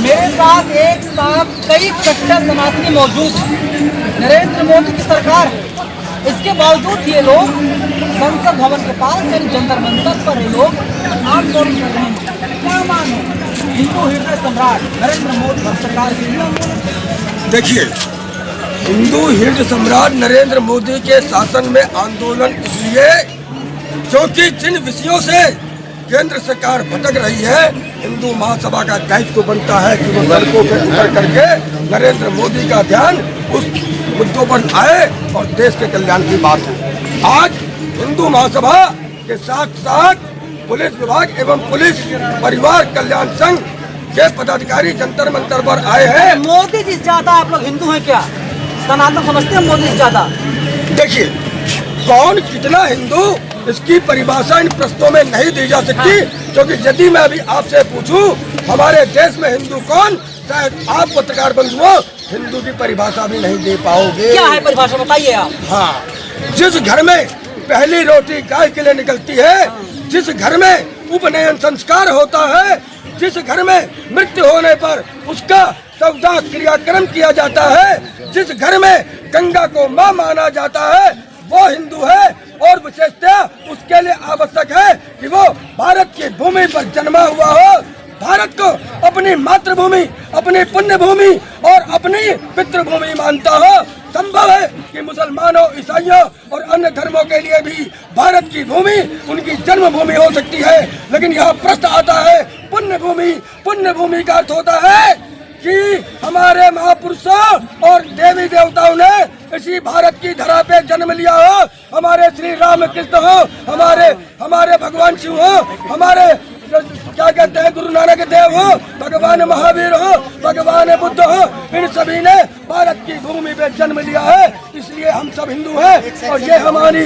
मेरे साथ एक साथ कई कट्टर सनातनी मौजूद हैं। नरेंद्र मोदी की सरकार है, इसके बावजूद ये लोग संसद भवन के पास यानी जंतर मंतर पर ये लोग आंदोलन कर रहे हैं। क्या मानो हिंदू हृदय सम्राट नरेंद्र मोदी सरकार की? देखिए, हिंदू हृदय सम्राट नरेंद्र मोदी के शासन में आंदोलन इसलिए क्योंकि जिन विषयों से केंद्र सरकार भटक रही है, हिंदू महासभा का दायित्व बनता है कि वो सड़कों पर उतर करके नरेंद्र मोदी का ध्यान उस मुद्दों पर आए और देश के कल्याण की बात हो। आज हिंदू महासभा के साथ साथ पुलिस विभाग एवं पुलिस परिवार कल्याण संघ के पदाधिकारी जंतर मंतर पर आए हैं। मोदी जी ज्यादा आप लोग हिंदू हैं क्या? सनातन समझते हैं मोदी जी ज्यादा? देखिए, कौन कितना हिंदू इसकी परिभाषा इन प्रश्नों में नहीं दी जा सकती। हाँ। क्योंकि यदि मैं अभी आपसे पूछूं हमारे देश में हिंदू कौन, शायद आप पत्रकार बंधुओं हिंदू की परिभाषा भी नहीं दे पाओगे। क्या है परिभाषा, बताइए आप। हाँ, जिस घर में पहली रोटी गाय के लिए निकलती है, जिस घर में उपनयन संस्कार होता है, जिस घर में मृत्यु होने पर उसका सौदा क्रियाक्रम किया जाता है, जिस घर में गंगा को मां माना जाता है, वो हिंदू है। और विशेषतः उसके लिए आवश्यक है कि वो भारत की भूमि पर जन्मा हुआ हो, भारत को अपनी मातृभूमि, अपनी पुण्य भूमि और अपनी पितृभूमि मानता हो। संभव है कि मुसलमानों, ईसाइयों और अन्य धर्मों के लिए भी भारत की भूमि उनकी जन्मभूमि हो सकती है, लेकिन यहाँ प्रश्न आता है पुण्य भूमि। पुण्य भूमि का अर्थ होता है कि हमारे महापुरुषों और देवी देवताओं ने इसी भारत की धरा पे जन्म लिया हो। हमारे श्री राम कृष्ण हो, हमारे भगवान शिव हो, हमारे क्या कहते हैं गुरु नानक देव हो, भगवान महावीर हो, भगवान बुद्ध हो, इन सभी ने भारत की भूमि पे जन्म लिया है। इसलिए हम सब हिंदू हैं और ये हमारी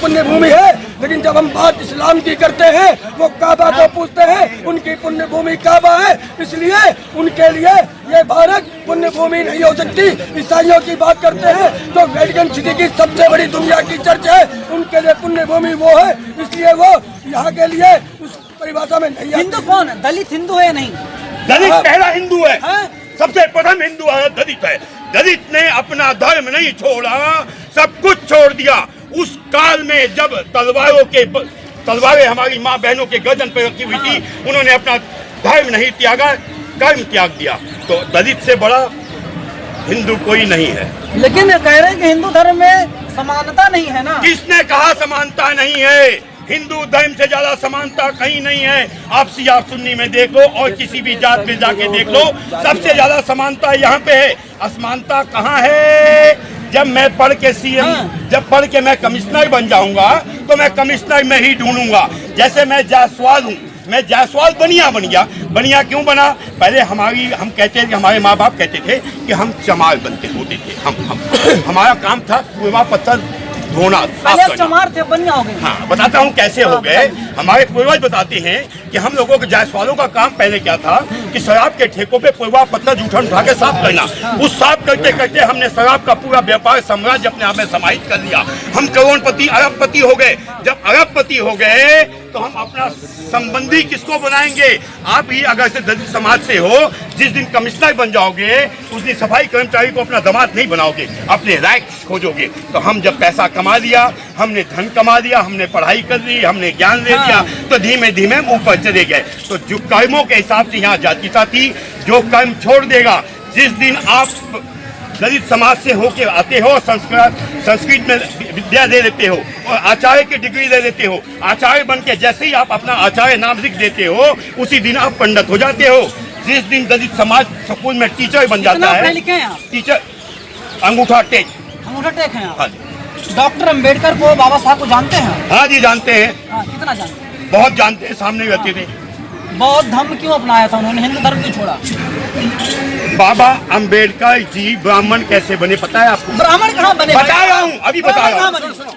पुण्य भूमि है। लेकिन जब हम बात इस्लाम की करते हैं, वो काबा को पूछते हैं, उनकी पुण्य भूमि काबा है, इसलिए उनके लिए ये भारत पुण्य भूमि नहीं हो सकती। ईसाइयों की बात करते हैं तो वेटिकन सिटी की सबसे बड़ी दुनिया की चर्च है, उनके लिए पुण्य भूमि वो है, इसलिए वो यहाँ के लिए उस परिभाषा में नहीं। हिंदू कौन है? दलित हिंदू है या नहीं? दलित पहला हिंदू है, सबसे प्रथम हिंदू है दलित है। दलित ने अपना धर्म नहीं छोड़ा, सब कुछ छोड़ दिया। उस काल में जब तलवारें हमारी माँ बहनों के गर्दन पर रखी हुई थी, उन्होंने अपना धर्म नहीं त्यागा, कर्म त्याग दिया। तो दलित से बड़ा हिंदू कोई नहीं है। लेकिन कह रहे हैं कि हिंदू धर्म में समानता नहीं है ना? किसने कहा समानता नहीं है? हिंदू धर्म से ज्यादा समानता कहीं नहीं है। आप सिया सुन्नी में देख लो और किसी भी जात में जाके देख लो, सबसे ज्यादा समानता यहाँ पे है। असमानता कहाँ है? जब मैं पढ़ के जब पढ़ के मैं कमिश्नर बन जाऊंगा तो मैं कमिश्नर में ही ढूंढूंगा। जैसे मैं जायसवाल हूँ, मैं जायसवाल बनिया बन गया। बनिया क्यों बना? पहले हम कहते थे, हमारे माँ बाप कहते थे कि हम चमार बनते होते थे। हम हमारा काम था कुआं पत्थर धोना, चमार थे, बनिया हो गए। हाँ, बताता हूँ कैसे हो गए। हमारे पूर्वज बताते हैं कि हम लोगों के जायसवालों का काम पहले क्या था कि शराब के ठेकों पे पुआ पत्थर जूठन उठा के साफ करना। उस साफ करते करते हमने शराब का पूरा व्यापार साम्राज्य अपने आप में समाहित कर लिया। हम करोड़पति अरबपति हो गए। जब अरबपति हो गए तो हम अपना संबंधी किसको बनाएंगे? आप ही अगर से दलित समाज से हो, जिस दिन कमिश्नर बन जाओगे उस दिन सफाई कर्मचारी को अपना दामाद नहीं बनाओगे, अपने राइट्स खोजोगे। तो हम जब पैसा कमा लिया, हमने धन कमा लिया, हमने पढ़ाई कर ली, हमने ज्ञान ले लिया, तो धीमे धीमे ऊपर चले गए। तो जो कर्मों के हिसाब से यहाँ जातिता थी, जो कर्म छोड़ देगा, जिस दिन आप दलित समाज से होके आते हो, संस्कृत में विद्या ले लेते हो और आचार्य की डिग्री ले लेते हो, आचार्य बन के जैसे ही आप अपना आचार्य नाम लिख देते हो, उसी दिन आप पंडित हो जाते हो। जिस दिन दलित समाज स्कूल में टीचर बन जाता है, टीचर अंगूठा टेक है। हाँ, डॉक्टर अंबेडकर को, बाबा साहब को जानते हैं? हाँ जी, जानते हैं। कितना जानते हैं? बहुत जानते हैं, सामने रहते थे। बौद्ध धर्म क्यों अपनाया था उन्होंने, हिंदू धर्म क्यों छोड़ा? बाबा अंबेडकर जी ब्राह्मण कैसे बने पता है आपको? ब्राह्मण कहाँ बने? बता रहा हूँ, अभी बता रहा हूँ।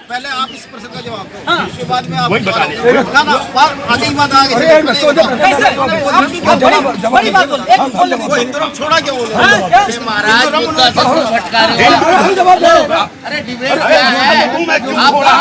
पहले आप इस प्रश्न का जवाब दो, उसके बाद में आप वही बता दें। बड़ी बात बोल, हिंदू धर्म छोड़ा क्यों बोल? महाराज अरे डिबेट मैं क्यों छोड़ा?